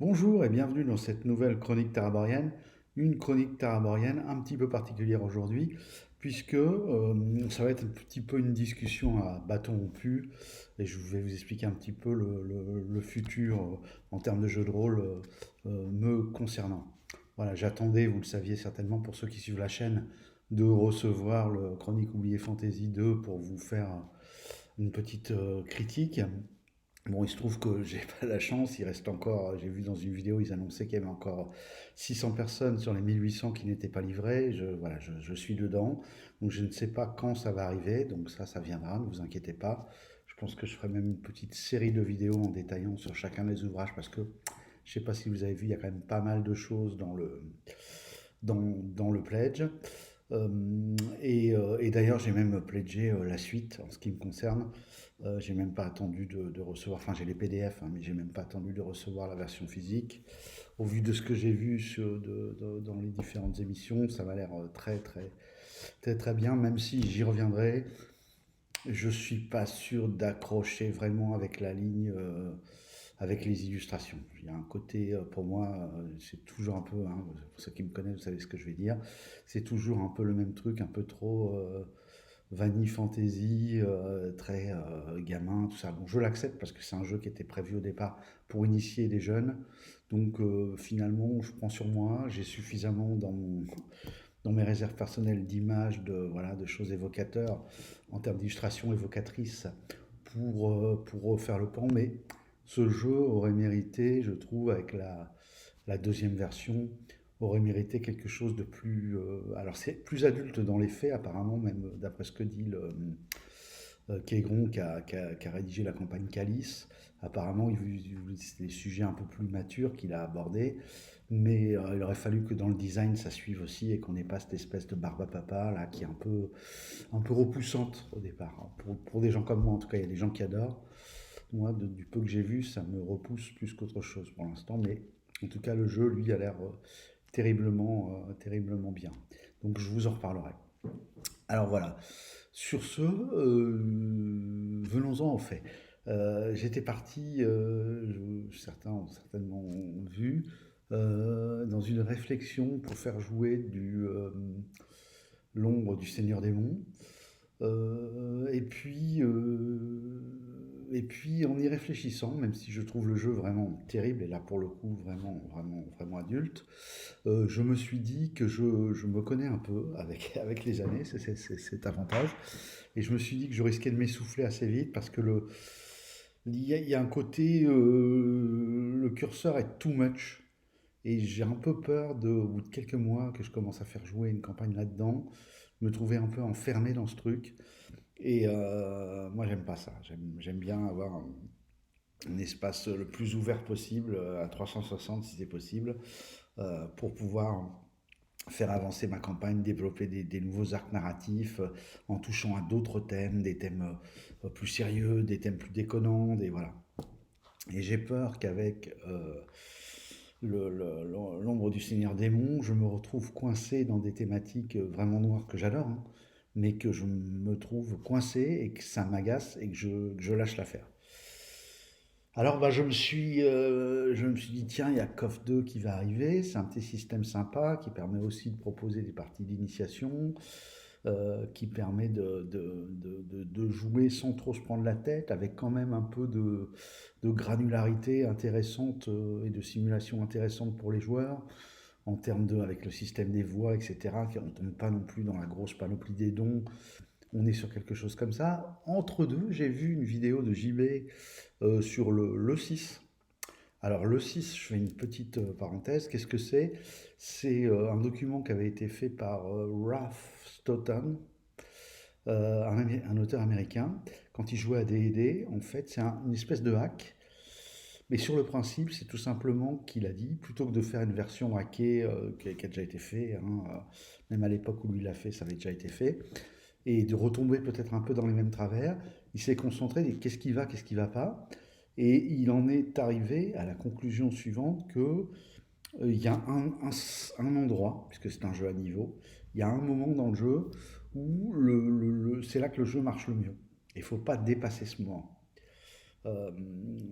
Bonjour et bienvenue dans cette nouvelle chronique tarabarienne, une chronique tarabarienne un petit peu particulière aujourd'hui, puisque ça va être un petit peu une discussion à bâton rompu, et je vais vous expliquer un petit peu le futur en termes de jeu de rôle me concernant. Voilà, j'attendais, vous le saviez certainement pour ceux qui suivent la chaîne, de recevoir le Chronique Oubliée Fantasy 2 pour vous faire une petite critique. Bon, il se trouve que j'ai pas la chance, il reste encore, j'ai vu dans une vidéo, ils annonçaient qu'il y avait encore 600 personnes sur les 1800 qui n'étaient pas livrées. Voilà, je suis dedans, donc je ne sais pas quand ça va arriver, donc ça viendra, ne vous inquiétez pas. Je pense que je ferai même une petite série de vidéos en détaillant sur chacun des ouvrages parce que je sais pas si vous avez vu, il y a quand même pas mal de choses dans le pledge. Et d'ailleurs, j'ai même pledgé la suite en ce qui me concerne. J'ai même pas attendu de recevoir, enfin j'ai les PDF, hein, mais j'ai même pas attendu de recevoir la version physique. Au vu de ce que j'ai vu dans les différentes émissions, ça m'a l'air très bien, même si j'y reviendrai. Je suis pas sûr d'accrocher vraiment avec la ligne, avec les illustrations. Il y a un côté, pour moi, c'est toujours un peu, hein, pour ceux qui me connaissent, vous savez ce que je vais dire, c'est toujours un peu le même truc, un peu trop vanille fantasy, très gamin, tout ça. Bon, je l'accepte parce que c'est un jeu qui était prévu au départ pour initier des jeunes. Donc finalement, je prends sur moi, j'ai suffisamment dans mes réserves personnelles d'images, voilà, de choses évocateurs, en termes d'illustration évocatrice, pour faire le pan. Mais ce jeu aurait mérité, je trouve, avec la deuxième version, aurait mérité quelque chose de plus... alors c'est plus adulte dans les faits, apparemment, même d'après ce que dit Kegron qui a rédigé la campagne Calice. Apparemment, c'est des sujets un peu plus matures qu'il a abordés, mais il aurait fallu que dans le design ça suive aussi et qu'on n'ait pas cette espèce de barbe à papa là qui est un peu repoussante au départ. Pour des gens comme moi, en tout cas, il y a des gens qui adorent. Moi, du peu que j'ai vu, ça me repousse plus qu'autre chose pour l'instant, mais en tout cas, le jeu, lui, a l'air terriblement bien. Donc, je vous en reparlerai. Alors voilà. Sur ce, venons-en au fait. J'étais parti, certains ont certainement vu, dans une réflexion pour faire jouer l'ombre du Seigneur des Monts. Et puis en y réfléchissant, même si je trouve le jeu vraiment terrible, et là pour le coup vraiment adulte, je me suis dit que je me connais un peu avec les années, c'est cet avantage. Et je me suis dit que je risquais de m'essouffler assez vite parce que il y a un côté, le curseur est too much. Et j'ai un peu peur, au bout de quelques mois, que je commence à faire jouer une campagne là-dedans, me trouver un peu enfermé dans ce truc. Et moi, j'aime pas ça. J'aime bien avoir un espace le plus ouvert possible, à 360 si c'est possible, pour pouvoir faire avancer ma campagne, développer des nouveaux arcs narratifs, en touchant à d'autres thèmes, des thèmes plus sérieux, des thèmes plus déconnants, voilà. Et j'ai peur qu'avec l'ombre du Seigneur Démon, je me retrouve coincé dans des thématiques vraiment noires que j'adore, hein, mais que je me trouve coincé et que ça m'agace et que je lâche l'affaire. Alors bah, je me suis dit, tiens, il y a KOF 2 qui va arriver, c'est un petit système sympa qui permet aussi de proposer des parties d'initiation, qui permet de jouer sans trop se prendre la tête, avec quand même un peu de granularité intéressante et de simulation intéressante pour les joueurs, en termes avec le système des voix, etc., qui ne tombe pas non plus dans la grosse panoplie des dons. On est sur quelque chose comme ça. Entre deux, j'ai vu une vidéo de JB sur le 6. Alors le 6, je fais une petite parenthèse, qu'est-ce que c'est? C'est un document qui avait été fait par Ralph Stoughton, un auteur américain. Quand il jouait à D&D, en fait, c'est une espèce de hack. Mais sur le principe, c'est tout simplement qu'il a dit, plutôt que de faire une version hackée qui a déjà été faite, hein, même à l'époque où lui l'a fait, ça avait déjà été fait, et de retomber peut-être un peu dans les mêmes travers, il s'est concentré sur qu'est-ce qui va pas, et il en est arrivé à la conclusion suivante que il y a un endroit, puisque c'est un jeu à niveau, il y a un moment dans le jeu où c'est là que le jeu marche le mieux. Il ne faut pas dépasser ce moment. euh,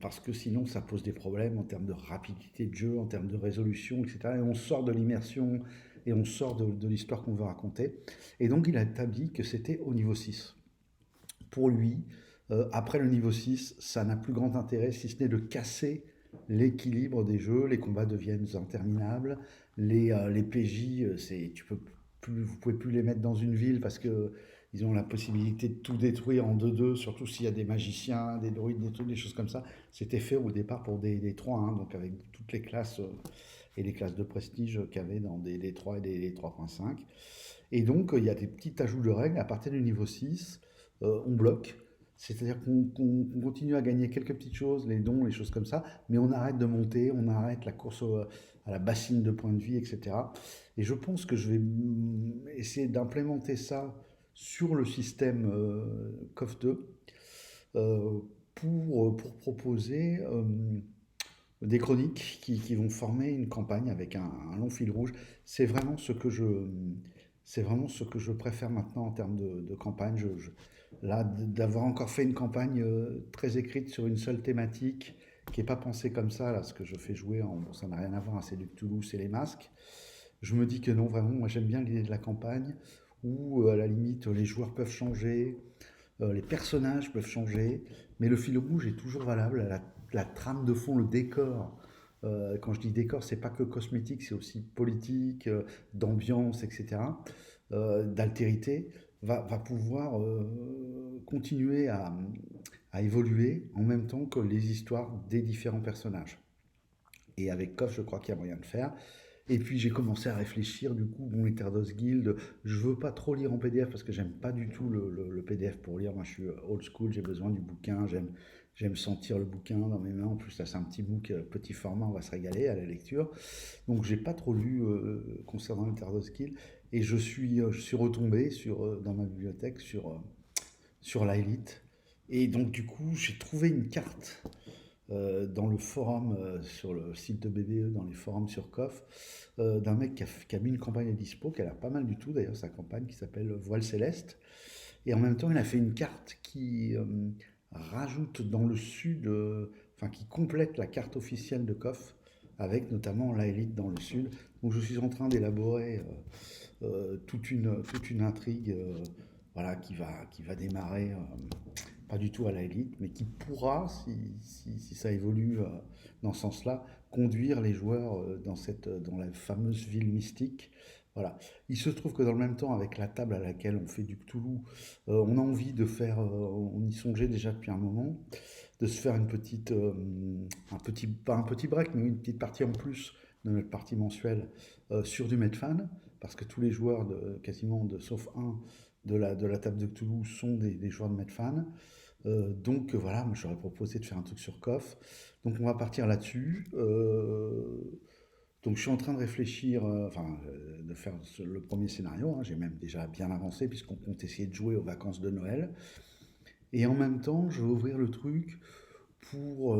parce que sinon ça pose des problèmes en termes de rapidité de jeu, en termes de résolution, etc. Et on sort de l'immersion et on sort de l'histoire qu'on veut raconter. Et donc il a établi que c'était au niveau 6. Pour lui, après le niveau 6, ça n'a plus grand intérêt si ce n'est de casser l'équilibre des jeux, les combats deviennent interminables, les PJ, vous pouvez plus les mettre dans une ville parce que ils ont la possibilité de tout détruire en 2-2, surtout s'il y a des magiciens, des druides, des trucs, des choses comme ça. C'était fait au départ pour des 3, donc avec toutes les classes et les classes de prestige qu'il y avait dans des 3 et des 3.5. Et donc, il y a des petits ajouts de règles. À partir du niveau 6, on bloque. C'est-à-dire qu'on continue à gagner quelques petites choses, les dons, les choses comme ça, mais on arrête de monter, on arrête la course à la bassine de points de vie, etc. Et je pense que je vais essayer d'implémenter ça sur le système CoF 2 euh, pour proposer des chroniques qui vont former une campagne avec un long fil rouge. C'est vraiment ce que je, c'est vraiment ce que je préfère maintenant en termes de campagne. Là, d'avoir encore fait une campagne très écrite sur une seule thématique, qui n'est pas pensée comme ça, là, ce que je fais jouer, bon, ça n'a rien à voir, hein, c'est du Cthulhu, c'est les masques. Je me dis que non, vraiment, moi j'aime bien l'idée de la campagne, où à la limite les joueurs peuvent changer, les personnages peuvent changer, mais le fil rouge est toujours valable. La trame de fond, le décor. Quand je dis décor, c'est pas que cosmétique, c'est aussi politique, d'ambiance, etc., d'altérité, va pouvoir continuer à évoluer en même temps que les histoires des différents personnages. Et avec KOF, je crois qu'il y a moyen de faire. Et puis j'ai commencé à réfléchir, du coup, bon, les Terdos Guild, je veux pas trop lire en PDF parce que j'aime pas du tout le PDF pour lire. Moi, je suis old school, j'ai besoin du bouquin, j'aime sentir le bouquin dans mes mains. En plus, là, c'est un petit book, petit format, on va se régaler à la lecture. Donc, j'ai pas trop lu concernant les Terdos Guild. Et je suis retombé dans ma bibliothèque sur l'Elite. Et donc, du coup, j'ai trouvé une carte dans le forum sur le site de BBE, dans les forums sur KOF, d'un mec qui a mis une campagne à dispo, qui a l'air pas mal du tout d'ailleurs, sa campagne qui s'appelle Voile Céleste. Et en même temps, il a fait une carte qui rajoute dans le sud, enfin qui complète la carte officielle de KOF, avec notamment la élite dans le sud. Donc je suis en train d'élaborer toute une intrigue voilà, qui va démarrer pas du tout à la élite, mais qui pourra, si ça évolue dans ce sens-là, conduire les joueurs dans la fameuse ville mystique. Voilà. Il se trouve que dans le même temps, avec la table à laquelle on fait du Cthulhu, on a envie de faire, on y songeait déjà depuis un moment, de se faire pas un petit break, mais une petite partie en plus de notre partie mensuelle sur du Medfan, parce que tous les joueurs, sauf un, de la table de Cthulhu sont des joueurs de Medfan. Donc voilà, moi j'aurais proposé de faire un truc sur KOF. Donc on va partir là-dessus. Donc je suis en train de réfléchir, de faire le premier scénario, hein. J'ai même déjà bien avancé puisqu'on compte essayer de jouer aux vacances de Noël. Et en même temps, je vais ouvrir le truc pour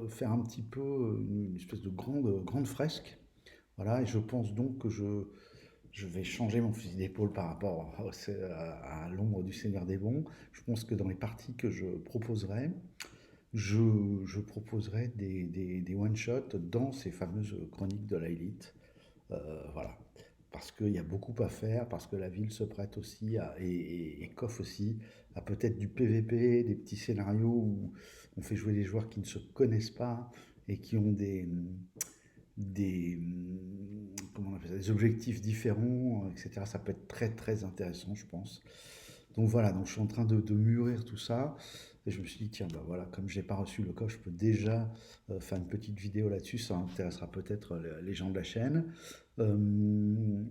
faire un petit peu une espèce de grande fresque. Voilà, et je pense donc que je vais changer mon fusil d'épaule par rapport à l'ombre du Seigneur des Bons. Je pense que dans les parties que je proposerai, je proposerai des one-shots dans ces fameuses chroniques de l'élite. Voilà. Parce qu'il y a beaucoup à faire, parce que la ville se prête aussi, et KOF aussi, à peut-être du PVP, des petits scénarios où on fait jouer des joueurs qui ne se connaissent pas et qui ont comment on appelle ça, des objectifs différents, etc. Ça peut être très très intéressant, je pense. Donc voilà, donc je suis en train de mûrir tout ça. Et je me suis dit, tiens, bah voilà, comme je n'ai pas reçu le coche, je peux déjà faire une petite vidéo là-dessus. Ça intéressera peut-être les gens de la chaîne. Euh,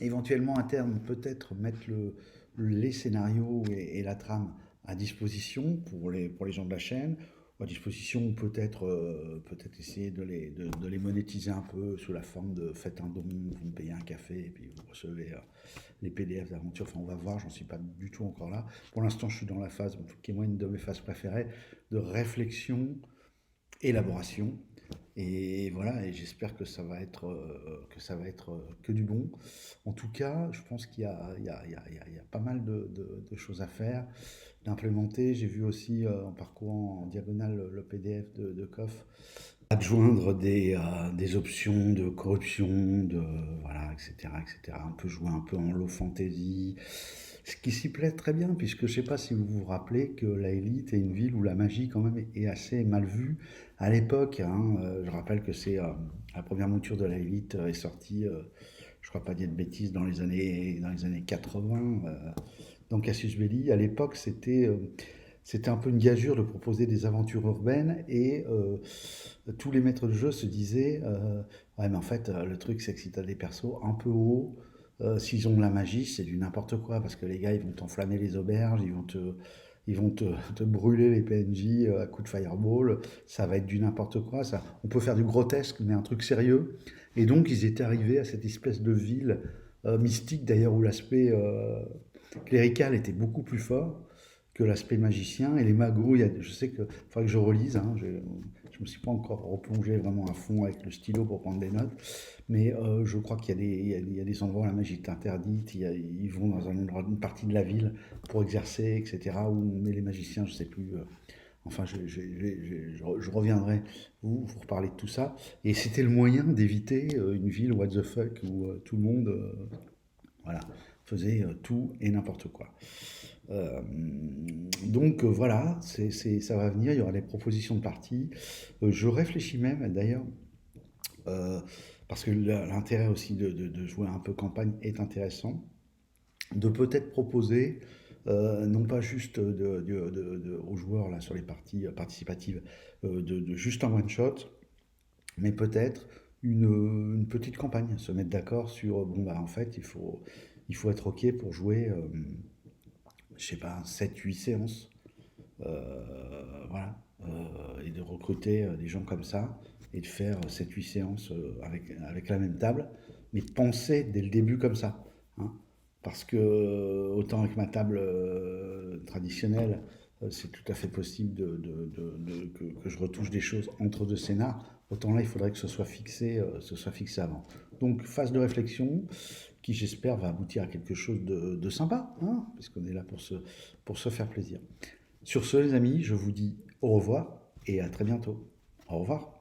Éventuellement, à terme, peut-être mettre les scénarios et la trame à disposition pour les gens de la chaîne. À disposition, peut-être essayer de les monétiser un peu sous la forme de faites un don, vous me payez un café et puis vous recevez les PDF d'aventure. Enfin, on va voir, j'en suis pas du tout encore là. Pour l'instant, je suis dans la phase, qui est moi une de mes phases préférées, de réflexion élaboration. Et voilà, et j'espère que ça va être que du bon. En tout cas, je pense qu'il y a, il y a pas mal de choses à faire, d'implémenter. J'ai vu aussi en parcourant en diagonale le PDF de COF, adjoindre des options de corruption, voilà, etc., etc. Un peu jouer un peu en low fantasy, ce qui s'y plaît très bien, puisque je sais pas si vous vous rappelez que la Élite est une ville où la magie quand même est assez mal vue à l'époque, hein. Je rappelle que c'est la première mouture de la Élite est sortie, je crois pas dire de bêtises, dans les années 80. Dans Cassius Belli, à l'époque, c'était un peu une gageure de proposer des aventures urbaines et tous les maîtres de jeu se disaient ouais, mais en fait, le truc, c'est que si tu as des persos un peu hauts, s'ils ont de la magie, c'est du n'importe quoi parce que les gars, ils vont t'enflammer les auberges, ils vont te brûler les PNJ à coups de fireball, ça va être du n'importe quoi. Ça. On peut faire du grotesque, mais un truc sérieux. Et donc, ils étaient arrivés à cette espèce de ville mystique, d'ailleurs, où l'aspect clérical était beaucoup plus fort que l'aspect magicien. Et les magos, je sais que faudrait que je relise, hein, je ne me suis pas encore replongé vraiment à fond avec le stylo pour prendre des notes, mais je crois qu'il y a il y a des endroits où la magie est interdite, ils vont dans un endroit, une partie de la ville pour exercer, etc., où on met les magiciens, je ne sais plus. Enfin, je reviendrai vous reparler de tout ça. Et c'était le moyen d'éviter une ville what the fuck où tout le monde voilà, faisait tout et n'importe quoi. Euh, donc voilà, ça va venir, il y aura des propositions de parties. Je réfléchis même d'ailleurs, euh, parce que l'intérêt aussi de jouer un peu campagne est intéressant, de peut-être proposer, non pas juste aux joueurs là, sur les parties participatives, de juste un one-shot, mais peut-être une petite campagne, se mettre d'accord sur, bon bah en fait il faut être OK pour jouer, je sais pas, 7 8 séances. Voilà. Et de recruter des gens comme ça et de faire 7 8 séances avec la même table, mais de penser dès le début comme ça, hein. Parce que autant avec ma table traditionnelle, c'est tout à fait possible que je retouche des choses entre deux scénars. Autant là, il faudrait que ce soit fixé avant. Donc, phase de réflexion qui, j'espère, va aboutir à quelque chose de sympa, hein, puisqu'on est là pour se faire plaisir. Sur ce, les amis, je vous dis au revoir et à très bientôt. Au revoir.